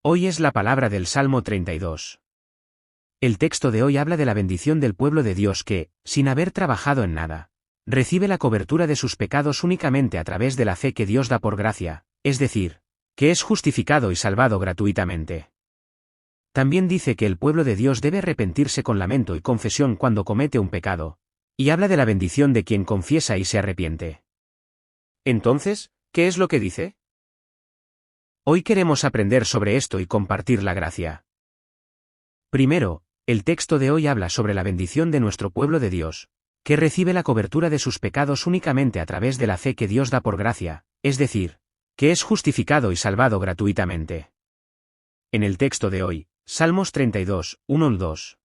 Hoy es la palabra del Salmo 32. El texto de hoy habla de la bendición del pueblo de Dios que, sin haber trabajado en nada, recibe la cobertura de sus pecados únicamente a través de la fe que Dios da por gracia, es decir, que es justificado y salvado gratuitamente. También dice que el pueblo de Dios debe arrepentirse con lamento y confesión cuando comete un pecado, y habla de la bendición de quien confiesa y se arrepiente. Entonces, ¿qué es lo que dice? Hoy queremos aprender sobre esto y compartir la gracia. Primero, el texto de hoy habla sobre la bendición de nuestro pueblo de Dios, que recibe la cobertura de sus pecados únicamente a través de la fe que Dios da por gracia, es decir, que es justificado y salvado gratuitamente. En el texto de hoy, Salmos 32, 1 al 2.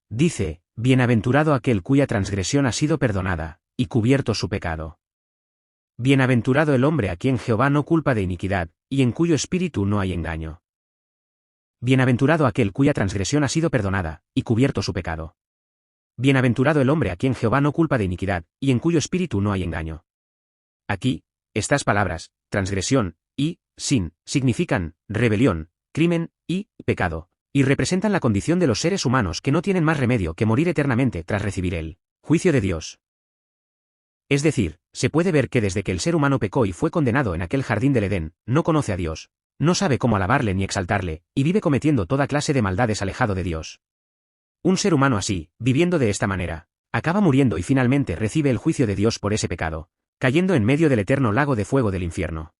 Dice, bienaventurado aquel cuya transgresión ha sido perdonada, y cubierto su pecado. Bienaventurado el hombre a quien Jehová no culpa de iniquidad, y en cuyo espíritu no hay engaño. Bienaventurado aquel cuya transgresión ha sido perdonada, y cubierto su pecado. Bienaventurado el hombre a quien Jehová no culpa de iniquidad, y en cuyo espíritu no hay engaño. Aquí, estas palabras, transgresión, y, sin, significan, rebelión, crimen, y, pecado, y representan la condición de los seres humanos que no tienen más remedio que morir eternamente tras recibir el juicio de Dios. Es decir, se puede ver que desde que el ser humano pecó y fue condenado en aquel jardín del Edén, no conoce a Dios, no sabe cómo alabarle ni exaltarle, y vive cometiendo toda clase de maldades alejado de Dios. Un ser humano así, viviendo de esta manera, acaba muriendo y finalmente recibe el juicio de Dios por ese pecado, cayendo en medio del eterno lago de fuego del infierno.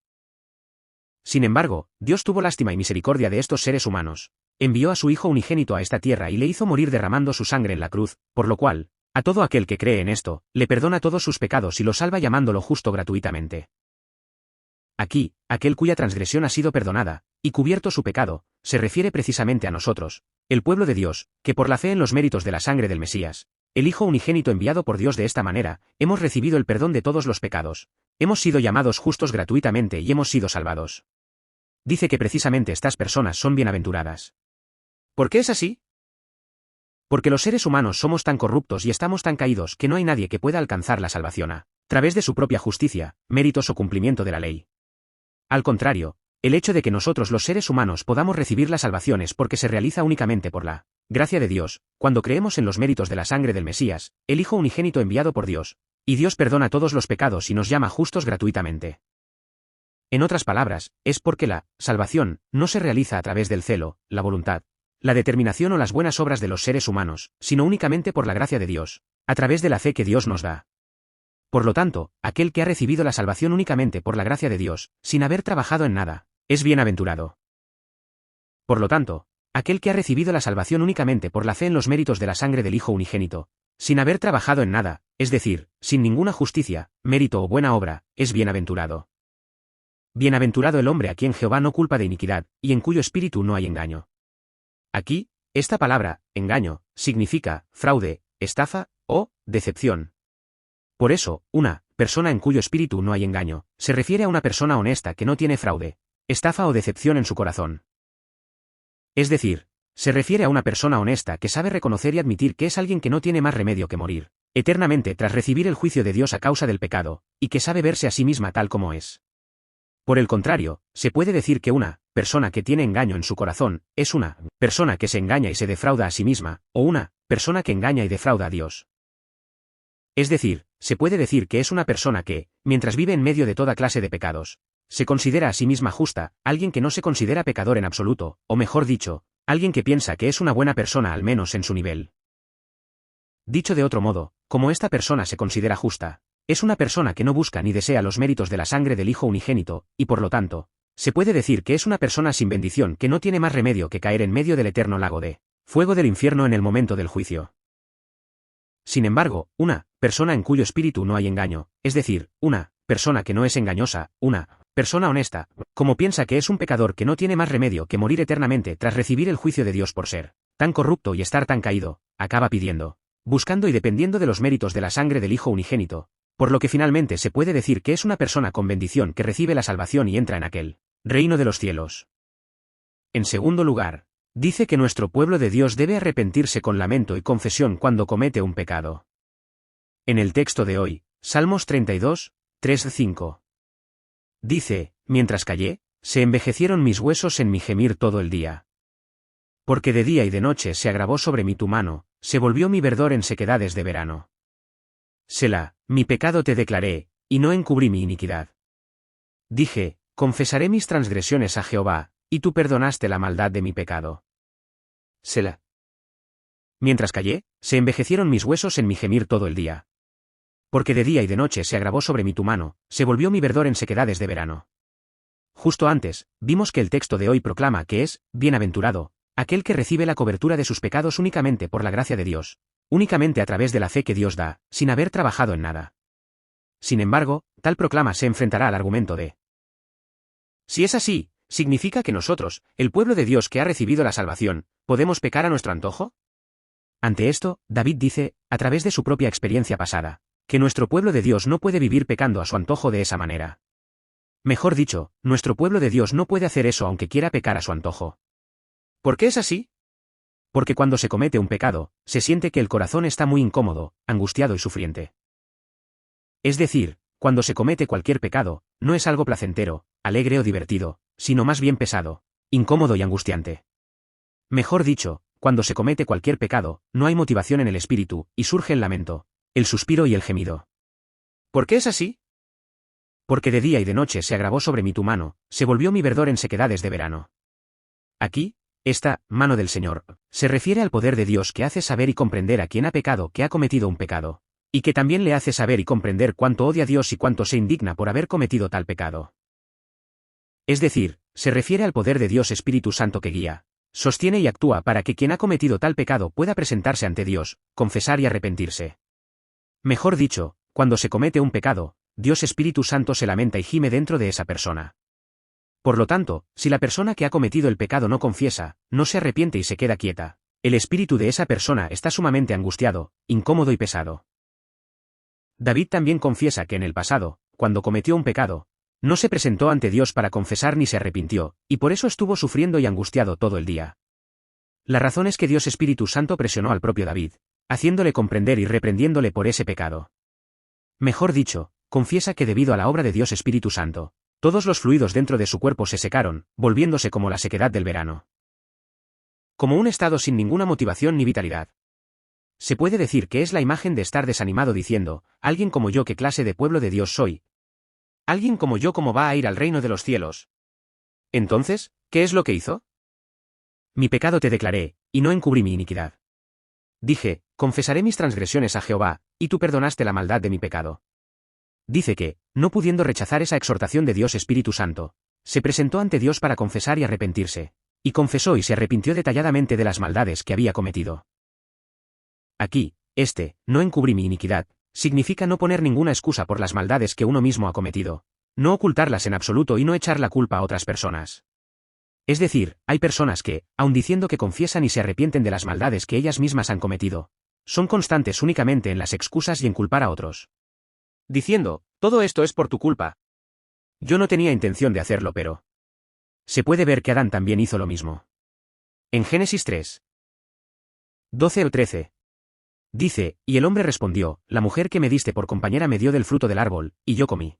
Sin embargo, Dios tuvo lástima y misericordia de estos seres humanos, envió a su Hijo unigénito a esta tierra y le hizo morir derramando su sangre en la cruz, por lo cual, a todo aquel que cree en esto, le perdona todos sus pecados y lo salva llamándolo justo gratuitamente. Aquí, aquel cuya transgresión ha sido perdonada, y cubierto su pecado, se refiere precisamente a nosotros, el pueblo de Dios, que por la fe en los méritos de la sangre del Mesías, el Hijo unigénito enviado por Dios de esta manera, hemos recibido el perdón de todos los pecados, hemos sido llamados justos gratuitamente y hemos sido salvados. Dice que precisamente estas personas son bienaventuradas. ¿Por qué es así? Porque los seres humanos somos tan corruptos y estamos tan caídos que no hay nadie que pueda alcanzar la salvación a través de su propia justicia, méritos o cumplimiento de la ley. Al contrario, el hecho de que nosotros los seres humanos podamos recibir la salvación es porque se realiza únicamente por la gracia de Dios, cuando creemos en los méritos de la sangre del Mesías, el Hijo unigénito enviado por Dios, y Dios perdona todos los pecados y nos llama justos gratuitamente. En otras palabras, es porque la salvación no se realiza a través del celo, la voluntad, la determinación o las buenas obras de los seres humanos, sino únicamente por la gracia de Dios, a través de la fe que Dios nos da. Por lo tanto, aquel que ha recibido la salvación únicamente por la gracia de Dios, sin haber trabajado en nada, es bienaventurado. Por lo tanto, aquel que ha recibido la salvación únicamente por la fe en los méritos de la sangre del Hijo unigénito, sin haber trabajado en nada, es decir, sin ninguna justicia, mérito o buena obra, es bienaventurado. Bienaventurado el hombre a quien Jehová no culpa de iniquidad, y en cuyo espíritu no hay engaño. Aquí, esta palabra, engaño, significa fraude, estafa o decepción. Por eso, una persona en cuyo espíritu no hay engaño, se refiere a una persona honesta que no tiene fraude, estafa o decepción en su corazón. Es decir, se refiere a una persona honesta que sabe reconocer y admitir que es alguien que no tiene más remedio que morir eternamente tras recibir el juicio de Dios a causa del pecado, y que sabe verse a sí misma tal como es. Por el contrario, se puede decir que una persona que tiene engaño en su corazón es una persona que se engaña y se defrauda a sí misma, o una persona que engaña y defrauda a Dios. Es decir, se puede decir que es una persona que, mientras vive en medio de toda clase de pecados, se considera a sí misma justa, alguien que no se considera pecador en absoluto, o mejor dicho, alguien que piensa que es una buena persona al menos en su nivel. Dicho de otro modo, como esta persona se considera justa, es una persona que no busca ni desea los méritos de la sangre del Hijo unigénito, y por lo tanto, se puede decir que es una persona sin bendición que no tiene más remedio que caer en medio del eterno lago de fuego del infierno en el momento del juicio. Sin embargo, una persona en cuyo espíritu no hay engaño, es decir, una persona que no es engañosa, una persona honesta, como piensa que es un pecador que no tiene más remedio que morir eternamente tras recibir el juicio de Dios por ser tan corrupto y estar tan caído, acaba pidiendo, buscando y dependiendo de los méritos de la sangre del Hijo unigénito, por lo que finalmente se puede decir que es una persona con bendición que recibe la salvación y entra en aquel reino de los cielos. En segundo lugar, dice que nuestro pueblo de Dios debe arrepentirse con lamento y confesión cuando comete un pecado. En el texto de hoy, Salmos 32, 3-5. Dice, mientras callé, se envejecieron mis huesos en mi gemir todo el día. Porque de día y de noche se agravó sobre mí tu mano, se volvió mi verdor en sequedades de verano. Selah, mi pecado te declaré, y no encubrí mi iniquidad. Dije, confesaré mis transgresiones a Jehová, y tú perdonaste la maldad de mi pecado. Selah. Mientras callé, se envejecieron mis huesos en mi gemir todo el día. Porque de día y de noche se agravó sobre mí tu mano, se volvió mi verdor en sequedades de verano. Justo antes, vimos que el texto de hoy proclama que es, bienaventurado, aquel que recibe la cobertura de sus pecados únicamente por la gracia de Dios, únicamente a través de la fe que Dios da, sin haber trabajado en nada. Sin embargo, tal proclama se enfrentará al argumento de: si es así, ¿significa que nosotros, el pueblo de Dios que ha recibido la salvación, podemos pecar a nuestro antojo? Ante esto, David dice, a través de su propia experiencia pasada, que nuestro pueblo de Dios no puede vivir pecando a su antojo de esa manera. Mejor dicho, nuestro pueblo de Dios no puede hacer eso aunque quiera pecar a su antojo. ¿Por qué es así? Porque cuando se comete un pecado, se siente que el corazón está muy incómodo, angustiado y sufriente. Es decir, cuando se comete cualquier pecado, no es algo placentero, alegre o divertido, sino más bien pesado, incómodo y angustiante. Mejor dicho, cuando se comete cualquier pecado, no hay motivación en el espíritu, y surge el lamento, el suspiro y el gemido. ¿Por qué es así? Porque de día y de noche se agravó sobre mí tu mano, se volvió mi verdor en sequedades de verano. Aquí, esta mano del Señor se refiere al poder de Dios que hace saber y comprender a quien ha pecado que ha cometido un pecado, y que también le hace saber y comprender cuánto odia a Dios y cuánto se indigna por haber cometido tal pecado. Es decir, se refiere al poder de Dios Espíritu Santo que guía, sostiene y actúa para que quien ha cometido tal pecado pueda presentarse ante Dios, confesar y arrepentirse. Mejor dicho, cuando se comete un pecado, Dios Espíritu Santo se lamenta y gime dentro de esa persona. Por lo tanto, si la persona que ha cometido el pecado no confiesa, no se arrepiente y se queda quieta, el espíritu de esa persona está sumamente angustiado, incómodo y pesado. David también confiesa que en el pasado, cuando cometió un pecado, no se presentó ante Dios para confesar ni se arrepintió, y por eso estuvo sufriendo y angustiado todo el día. La razón es que Dios Espíritu Santo presionó al propio David, haciéndole comprender y reprendiéndole por ese pecado. Mejor dicho, confiesa que debido a la obra de Dios Espíritu Santo, todos los fluidos dentro de su cuerpo se secaron, volviéndose como la sequedad del verano. Como un estado sin ninguna motivación ni vitalidad. Se puede decir que es la imagen de estar desanimado diciendo, alguien como yo, ¿qué clase de pueblo de Dios soy? Alguien como yo, ¿cómo va a ir al reino de los cielos? Entonces, ¿qué es lo que hizo? Mi pecado te declaré, y no encubrí mi iniquidad. Dije, confesaré mis transgresiones a Jehová, y tú perdonaste la maldad de mi pecado. Dice que, no pudiendo rechazar esa exhortación de Dios Espíritu Santo, se presentó ante Dios para confesar y arrepentirse, y confesó y se arrepintió detalladamente de las maldades que había cometido. Aquí, no encubrí mi iniquidad, significa no poner ninguna excusa por las maldades que uno mismo ha cometido, no ocultarlas en absoluto y no echar la culpa a otras personas. Es decir, hay personas que, aun diciendo que confiesan y se arrepienten de las maldades que ellas mismas han cometido, son constantes únicamente en las excusas y en culpar a otros. Diciendo, todo esto es por tu culpa. Yo no tenía intención de hacerlo, pero... Se puede ver que Adán también hizo lo mismo. En Génesis 3, 12 o 13. Dice, y el hombre respondió, la mujer que me diste por compañera me dio del fruto del árbol, y yo comí.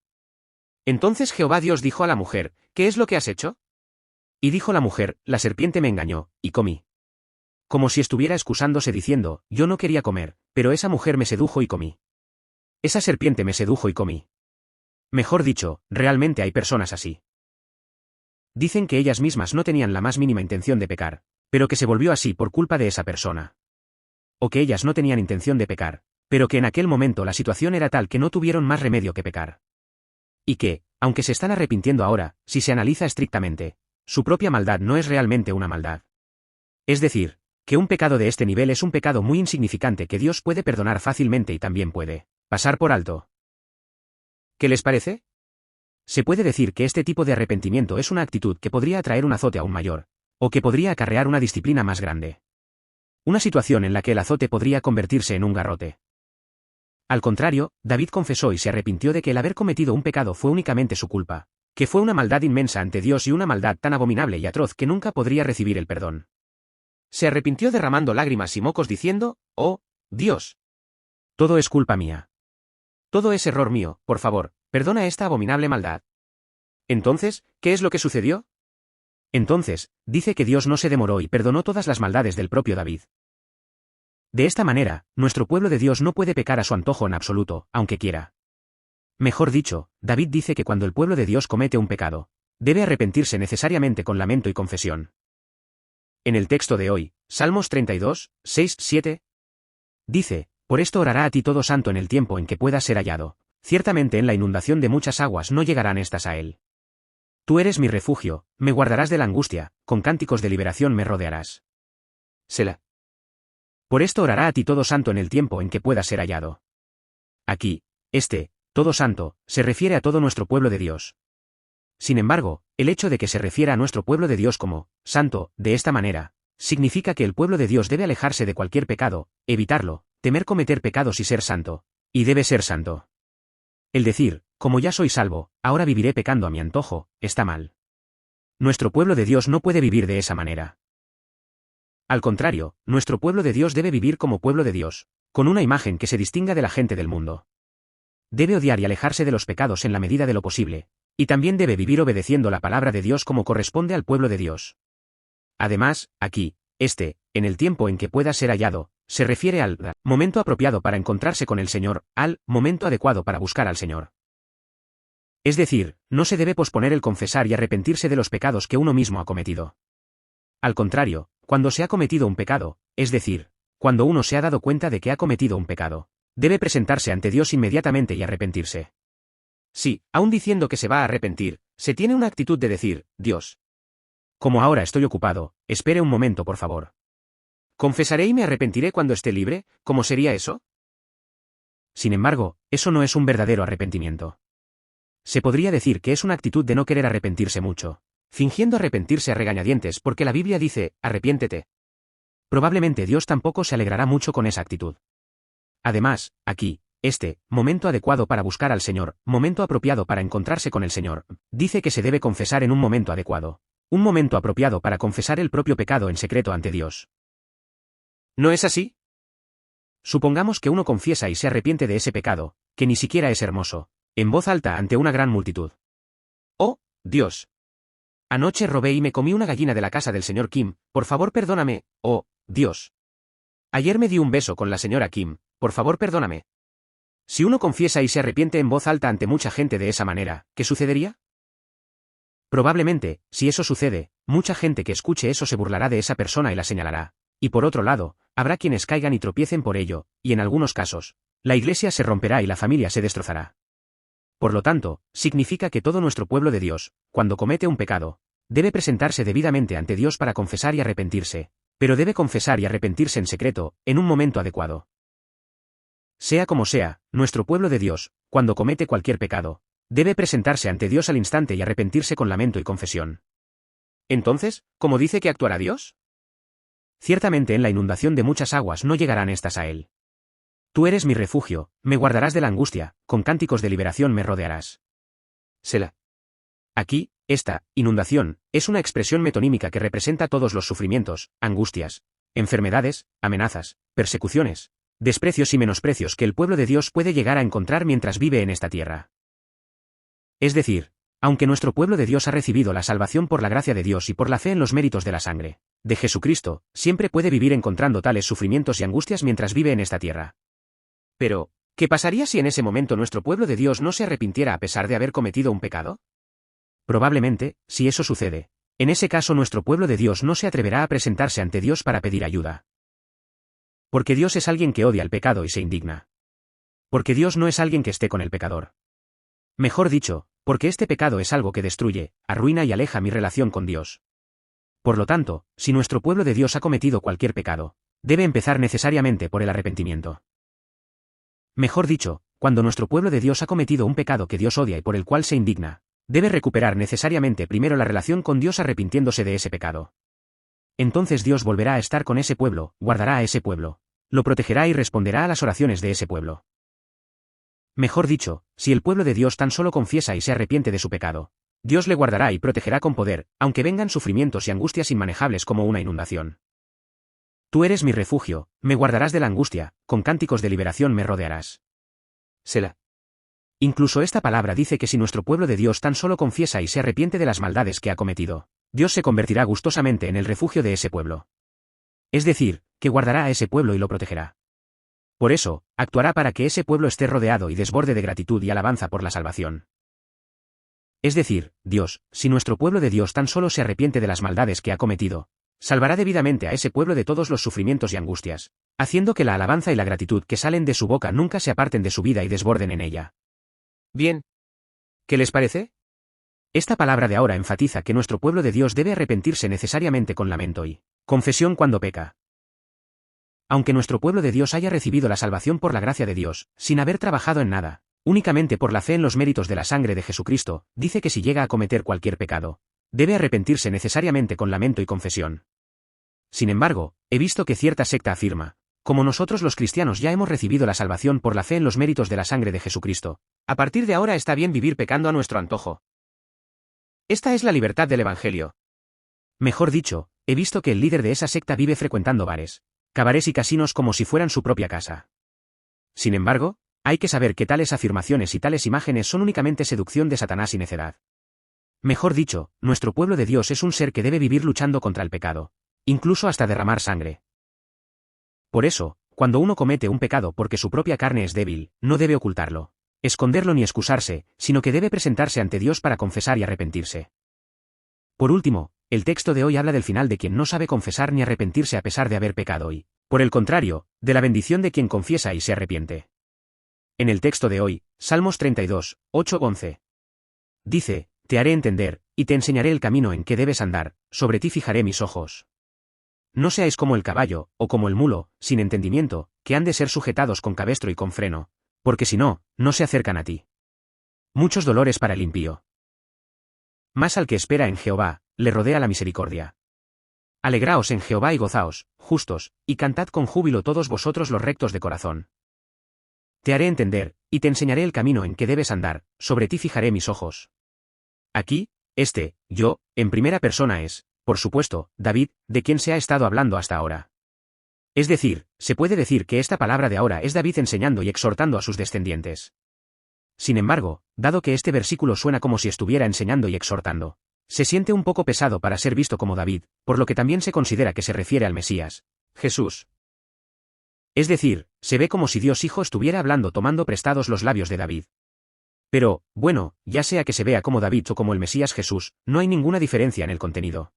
Entonces Jehová Dios dijo a la mujer, ¿qué es lo que has hecho? Y dijo la mujer, la serpiente me engañó, y comí. Como si estuviera excusándose diciendo, yo no quería comer, pero esa mujer me sedujo y comí. Esa serpiente me sedujo y comí. Mejor dicho, realmente hay personas así. Dicen que ellas mismas no tenían la más mínima intención de pecar, pero que se volvió así por culpa de esa persona. O que ellas no tenían intención de pecar, pero que en aquel momento la situación era tal que no tuvieron más remedio que pecar. Y que, aunque se están arrepintiendo ahora, si se analiza estrictamente, su propia maldad no es realmente una maldad. Es decir, que un pecado de este nivel es un pecado muy insignificante que Dios puede perdonar fácilmente y también puede pasar por alto. ¿Qué les parece? Se puede decir que este tipo de arrepentimiento es una actitud que podría atraer un azote aún mayor, o que podría acarrear una disciplina más grande. Una situación en la que el azote podría convertirse en un garrote. Al contrario, David confesó y se arrepintió de que el haber cometido un pecado fue únicamente su culpa, que fue una maldad inmensa ante Dios y una maldad tan abominable y atroz que nunca podría recibir el perdón. Se arrepintió derramando lágrimas y mocos diciendo, oh, Dios. Todo es culpa mía. Todo es error mío, por favor, perdona esta abominable maldad. Entonces, ¿qué es lo que sucedió? Entonces, dice que Dios no se demoró y perdonó todas las maldades del propio David. De esta manera, nuestro pueblo de Dios no puede pecar a su antojo en absoluto, aunque quiera. Mejor dicho, David dice que cuando el pueblo de Dios comete un pecado, debe arrepentirse necesariamente con lamento y confesión. En el texto de hoy, Salmos 32, 6, 7, dice, por esto orará a ti todo santo en el tiempo en que pueda ser hallado. Ciertamente en la inundación de muchas aguas no llegarán estas a él. Tú eres mi refugio, me guardarás de la angustia, con cánticos de liberación me rodearás. Selah. Por esto orará a ti todo santo en el tiempo en que pueda ser hallado. Aquí, todo santo, se refiere a todo nuestro pueblo de Dios. Sin embargo, el hecho de que se refiera a nuestro pueblo de Dios como santo, de esta manera, significa que el pueblo de Dios debe alejarse de cualquier pecado, evitarlo, temer cometer pecados y ser santo. Y debe ser santo. El decir, como ya soy salvo, ahora viviré pecando a mi antojo, está mal. Nuestro pueblo de Dios no puede vivir de esa manera. Al contrario, nuestro pueblo de Dios debe vivir como pueblo de Dios, con una imagen que se distinga de la gente del mundo. Debe odiar y alejarse de los pecados en la medida de lo posible, y también debe vivir obedeciendo la palabra de Dios como corresponde al pueblo de Dios. Además, aquí, en el tiempo en que pueda ser hallado, se refiere al momento apropiado para encontrarse con el Señor, al momento adecuado para buscar al Señor. Es decir, no se debe posponer el confesar y arrepentirse de los pecados que uno mismo ha cometido. Al contrario, cuando se ha cometido un pecado, es decir, cuando uno se ha dado cuenta de que ha cometido un pecado, debe presentarse ante Dios inmediatamente y arrepentirse. Si, aun diciendo que se va a arrepentir, se tiene una actitud de decir, Dios, como ahora estoy ocupado, espere un momento por favor. ¿Confesaré y me arrepentiré cuando esté libre? ¿Cómo sería eso? Sin embargo, eso no es un verdadero arrepentimiento. Se podría decir que es una actitud de no querer arrepentirse mucho, fingiendo arrepentirse a regañadientes porque la Biblia dice, arrepiéntete. Probablemente Dios tampoco se alegrará mucho con esa actitud. Además, aquí, momento adecuado para buscar al Señor, momento apropiado para encontrarse con el Señor, dice que se debe confesar en un momento adecuado. Un momento apropiado para confesar el propio pecado en secreto ante Dios. ¿No es así? Supongamos que uno confiesa y se arrepiente de ese pecado, que ni siquiera es hermoso, en voz alta ante una gran multitud. ¡Oh, Dios! Anoche robé y me comí una gallina de la casa del señor Kim, por favor perdóname, oh, Dios. Ayer me di un beso con la señora Kim, por favor perdóname. Si uno confiesa y se arrepiente en voz alta ante mucha gente de esa manera, ¿qué sucedería? Probablemente, si eso sucede, mucha gente que escuche eso se burlará de esa persona y la señalará. Y por otro lado, habrá quienes caigan y tropiecen por ello, y en algunos casos, la iglesia se romperá y la familia se destrozará. Por lo tanto, significa que todo nuestro pueblo de Dios, cuando comete un pecado, debe presentarse debidamente ante Dios para confesar y arrepentirse, pero debe confesar y arrepentirse en secreto, en un momento adecuado. Sea como sea, nuestro pueblo de Dios, cuando comete cualquier pecado, debe presentarse ante Dios al instante y arrepentirse con lamento y confesión. Entonces, ¿cómo dice que actuará Dios? Ciertamente en la inundación de muchas aguas no llegarán estas a él. Tú eres mi refugio, me guardarás de la angustia, con cánticos de liberación me rodearás. Selah. Aquí, esta inundación es una expresión metonímica que representa todos los sufrimientos, angustias, enfermedades, amenazas, persecuciones, desprecios y menosprecios que el pueblo de Dios puede llegar a encontrar mientras vive en esta tierra. Es decir, aunque nuestro pueblo de Dios ha recibido la salvación por la gracia de Dios y por la fe en los méritos de la sangre de Jesucristo, siempre puede vivir encontrando tales sufrimientos y angustias mientras vive en esta tierra. Pero, ¿qué pasaría si en ese momento nuestro pueblo de Dios no se arrepintiera a pesar de haber cometido un pecado? Probablemente, si eso sucede, en ese caso nuestro pueblo de Dios no se atreverá a presentarse ante Dios para pedir ayuda. Porque Dios es alguien que odia el pecado y se indigna. Porque Dios no es alguien que esté con el pecador. Mejor dicho, porque este pecado es algo que destruye, arruina y aleja mi relación con Dios. Por lo tanto, si nuestro pueblo de Dios ha cometido cualquier pecado, debe empezar necesariamente por el arrepentimiento. Mejor dicho, cuando nuestro pueblo de Dios ha cometido un pecado que Dios odia y por el cual se indigna, debe recuperar necesariamente primero la relación con Dios arrepintiéndose de ese pecado. Entonces Dios volverá a estar con ese pueblo, guardará a ese pueblo, lo protegerá y responderá a las oraciones de ese pueblo. Mejor dicho, si el pueblo de Dios tan solo confiesa y se arrepiente de su pecado, Dios le guardará y protegerá con poder, aunque vengan sufrimientos y angustias inmanejables como una inundación. Tú eres mi refugio, me guardarás de la angustia, con cánticos de liberación me rodearás. Selah. Incluso esta palabra dice que si nuestro pueblo de Dios tan solo confiesa y se arrepiente de las maldades que ha cometido, Dios se convertirá gustosamente en el refugio de ese pueblo. Es decir, que guardará a ese pueblo y lo protegerá. Por eso, actuará para que ese pueblo esté rodeado y desborde de gratitud y alabanza por la salvación. Es decir, Dios, si nuestro pueblo de Dios tan solo se arrepiente de las maldades que ha cometido, salvará debidamente a ese pueblo de todos los sufrimientos y angustias, haciendo que la alabanza y la gratitud que salen de su boca nunca se aparten de su vida y desborden en ella. Bien. ¿Qué les parece? Esta palabra de ahora enfatiza que nuestro pueblo de Dios debe arrepentirse necesariamente con lamento y confesión cuando peca. Aunque nuestro pueblo de Dios haya recibido la salvación por la gracia de Dios, sin haber trabajado en nada, únicamente por la fe en los méritos de la sangre de Jesucristo, dice que si llega a cometer cualquier pecado, debe arrepentirse necesariamente con lamento y confesión. Sin embargo, he visto que cierta secta afirma, como nosotros los cristianos ya hemos recibido la salvación por la fe en los méritos de la sangre de Jesucristo, a partir de ahora está bien vivir pecando a nuestro antojo. Esta es la libertad del Evangelio. Mejor dicho, he visto que el líder de esa secta vive frecuentando bares, cabarets y casinos como si fueran su propia casa. Sin embargo, hay que saber que tales afirmaciones y tales imágenes son únicamente seducción de Satanás y necedad. Mejor dicho, nuestro pueblo de Dios es un ser que debe vivir luchando contra el pecado, incluso hasta derramar sangre. Por eso, cuando uno comete un pecado porque su propia carne es débil, no debe ocultarlo, esconderlo ni excusarse, sino que debe presentarse ante Dios para confesar y arrepentirse. Por último, el texto de hoy habla del final de quien no sabe confesar ni arrepentirse a pesar de haber pecado y, por el contrario, de la bendición de quien confiesa y se arrepiente. En el texto de hoy, Salmos 32, 8-11. Dice, te haré entender, y te enseñaré el camino en que debes andar, sobre ti fijaré mis ojos. No seáis como el caballo, o como el mulo, sin entendimiento, que han de ser sujetados con cabestro y con freno, porque si no, no se acercan a ti. Muchos dolores para el impío. Mas al que espera en Jehová, le rodea la misericordia. Alegraos en Jehová y gozaos, justos, y cantad con júbilo todos vosotros los rectos de corazón. Te haré entender, y te enseñaré el camino en que debes andar, sobre ti fijaré mis ojos. Aquí, yo, en primera persona es, por supuesto, David, de quien se ha estado hablando hasta ahora. Es decir, se puede decir que esta palabra de ahora es David enseñando y exhortando a sus descendientes. Sin embargo, dado que este versículo suena como si estuviera enseñando y exhortando, se siente un poco pesado para ser visto como David, por lo que también se considera que se refiere al Mesías, Jesús. Es decir, se ve como si Dios Hijo estuviera hablando tomando prestados los labios de David. Pero, bueno, ya sea que se vea como David o como el Mesías Jesús, no hay ninguna diferencia en el contenido.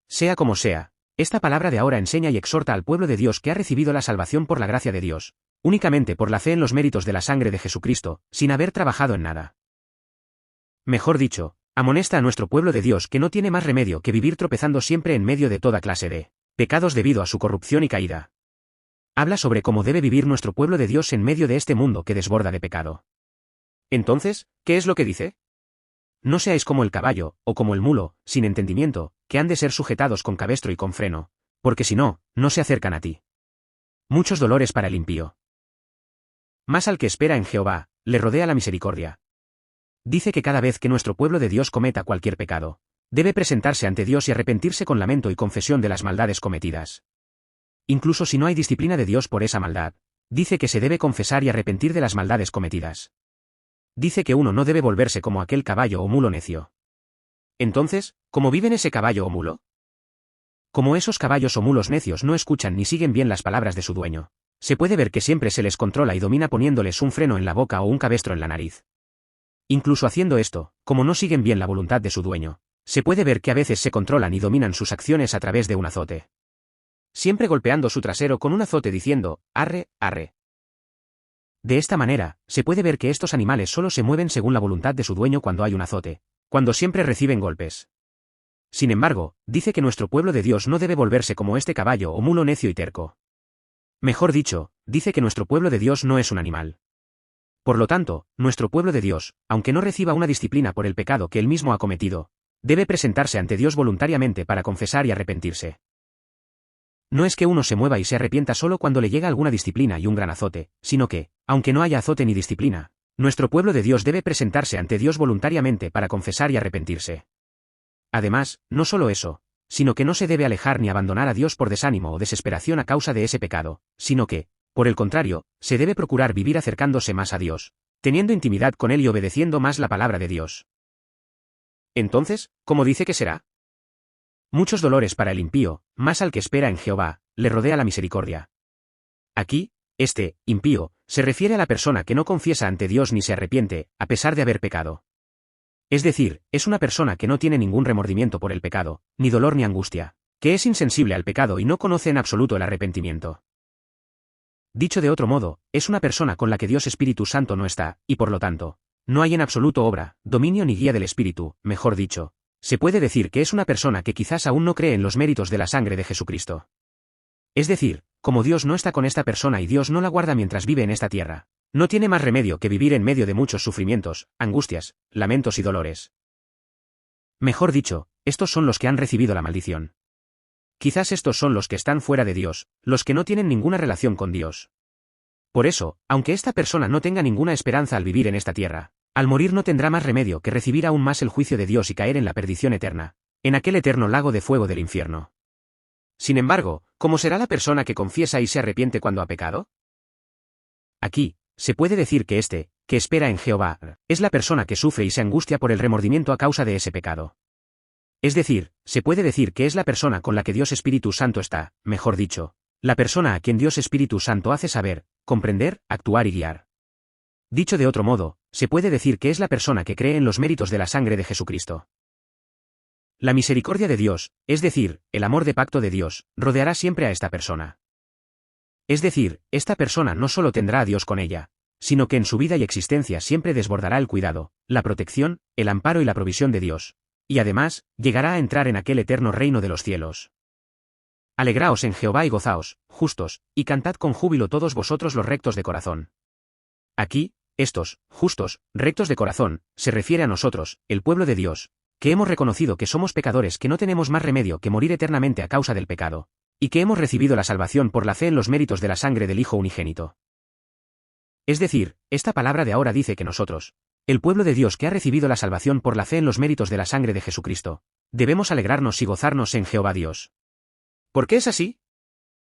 Sea como sea, esta palabra de ahora enseña y exhorta al pueblo de Dios que ha recibido la salvación por la gracia de Dios, únicamente por la fe en los méritos de la sangre de Jesucristo, sin haber trabajado en nada. Mejor dicho, amonesta a nuestro pueblo de Dios que no tiene más remedio que vivir tropezando siempre en medio de toda clase de pecados debido a su corrupción y caída. Habla sobre cómo debe vivir nuestro pueblo de Dios en medio de este mundo que desborda de pecado. Entonces, ¿qué es lo que dice? No seáis como el caballo, o como el mulo, sin entendimiento, que han de ser sujetados con cabestro y con freno, porque si no, no se acercan a ti. Muchos dolores para el impío. Mas al que espera en Jehová, le rodea la misericordia. Dice que cada vez que nuestro pueblo de Dios cometa cualquier pecado, debe presentarse ante Dios y arrepentirse con lamento y confesión de las maldades cometidas. Incluso si no hay disciplina de Dios por esa maldad, dice que se debe confesar y arrepentir de las maldades cometidas. Dice que uno no debe volverse como aquel caballo o mulo necio. Entonces, ¿cómo viven ese caballo o mulo? Como esos caballos o mulos necios no escuchan ni siguen bien las palabras de su dueño, se puede ver que siempre se les controla y domina poniéndoles un freno en la boca o un cabestro en la nariz. Incluso haciendo esto, como no siguen bien la voluntad de su dueño, se puede ver que a veces se controlan y dominan sus acciones a través de un azote. Siempre golpeando su trasero con un azote diciendo, arre, arre. De esta manera, se puede ver que estos animales solo se mueven según la voluntad de su dueño cuando hay un azote, cuando siempre reciben golpes. Sin embargo, dice que nuestro pueblo de Dios no debe volverse como este caballo o mulo necio y terco. Mejor dicho, dice que nuestro pueblo de Dios no es un animal. Por lo tanto, nuestro pueblo de Dios, aunque no reciba una disciplina por el pecado que él mismo ha cometido, debe presentarse ante Dios voluntariamente para confesar y arrepentirse. No es que uno se mueva y se arrepienta solo cuando le llega alguna disciplina y un gran azote, sino que, aunque no haya azote ni disciplina, nuestro pueblo de Dios debe presentarse ante Dios voluntariamente para confesar y arrepentirse. Además, no solo eso, sino que no se debe alejar ni abandonar a Dios por desánimo o desesperación a causa de ese pecado, sino que, por el contrario, se debe procurar vivir acercándose más a Dios, teniendo intimidad con Él y obedeciendo más la palabra de Dios. Entonces, ¿cómo dice que será? Muchos dolores para el impío, más al que espera en Jehová, le rodea la misericordia. Aquí, impío, se refiere a la persona que no confiesa ante Dios ni se arrepiente, a pesar de haber pecado. Es decir, es una persona que no tiene ningún remordimiento por el pecado, ni dolor ni angustia, que es insensible al pecado y no conoce en absoluto el arrepentimiento. Dicho de otro modo, es una persona con la que Dios Espíritu Santo no está, y por lo tanto, no hay en absoluto obra, dominio ni guía del Espíritu, mejor dicho, se puede decir que es una persona que quizás aún no cree en los méritos de la sangre de Jesucristo. Es decir, como Dios no está con esta persona y Dios no la guarda mientras vive en esta tierra, no tiene más remedio que vivir en medio de muchos sufrimientos, angustias, lamentos y dolores. Mejor dicho, estos son los que han recibido la maldición. Quizás estos son los que están fuera de Dios, los que no tienen ninguna relación con Dios. Por eso, aunque esta persona no tenga ninguna esperanza al vivir en esta tierra, al morir no tendrá más remedio que recibir aún más el juicio de Dios y caer en la perdición eterna, en aquel eterno lago de fuego del infierno. Sin embargo, ¿cómo será la persona que confiesa y se arrepiente cuando ha pecado? Aquí, se puede decir que que espera en Jehová, es la persona que sufre y se angustia por el remordimiento a causa de ese pecado. Es decir, se puede decir que es la persona con la que Dios Espíritu Santo está, mejor dicho, la persona a quien Dios Espíritu Santo hace saber, comprender, actuar y guiar. Dicho de otro modo, se puede decir que es la persona que cree en los méritos de la sangre de Jesucristo. La misericordia de Dios, es decir, el amor de pacto de Dios, rodeará siempre a esta persona. Es decir, esta persona no solo tendrá a Dios con ella, sino que en su vida y existencia siempre desbordará el cuidado, la protección, el amparo y la provisión de Dios, y además, llegará a entrar en aquel eterno reino de los cielos. Alegraos en Jehová y gozaos, justos, y cantad con júbilo todos vosotros los rectos de corazón. Aquí, estos, justos, rectos de corazón, se refiere a nosotros, el pueblo de Dios, que hemos reconocido que somos pecadores que no tenemos más remedio que morir eternamente a causa del pecado, y que hemos recibido la salvación por la fe en los méritos de la sangre del Hijo unigénito. Es decir, esta palabra de ahora dice que nosotros, el pueblo de Dios que ha recibido la salvación por la fe en los méritos de la sangre de Jesucristo, debemos alegrarnos y gozarnos en Jehová Dios. ¿Por qué es así?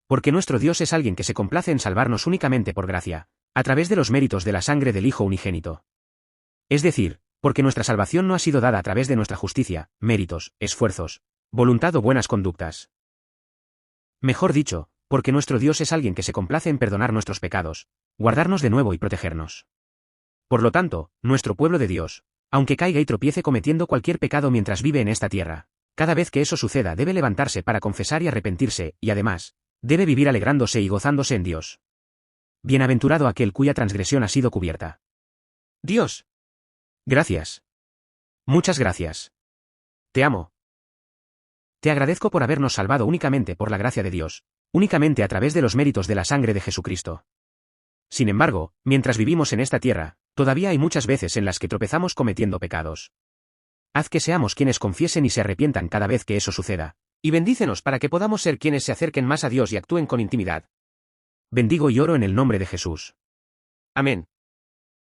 Porque nuestro Dios es alguien que se complace en salvarnos únicamente por gracia, a través de los méritos de la sangre del Hijo unigénito. Es decir, porque nuestra salvación no ha sido dada a través de nuestra justicia, méritos, esfuerzos, voluntad o buenas conductas. Mejor dicho, porque nuestro Dios es alguien que se complace en perdonar nuestros pecados, guardarnos de nuevo y protegernos. Por lo tanto, nuestro pueblo de Dios, aunque caiga y tropiece cometiendo cualquier pecado mientras vive en esta tierra, cada vez que eso suceda debe levantarse para confesar y arrepentirse, y además, debe vivir alegrándose y gozándose en Dios. Bienaventurado aquel cuya transgresión ha sido cubierta. Dios. Gracias. Muchas gracias. Te amo. Te agradezco por habernos salvado únicamente por la gracia de Dios, únicamente a través de los méritos de la sangre de Jesucristo. Sin embargo, mientras vivimos en esta tierra, todavía hay muchas veces en las que tropezamos cometiendo pecados. Haz que seamos quienes confiesen y se arrepientan cada vez que eso suceda, y bendícenos para que podamos ser quienes se acerquen más a Dios y actúen con intimidad. Bendigo y oro en el nombre de Jesús. Amén.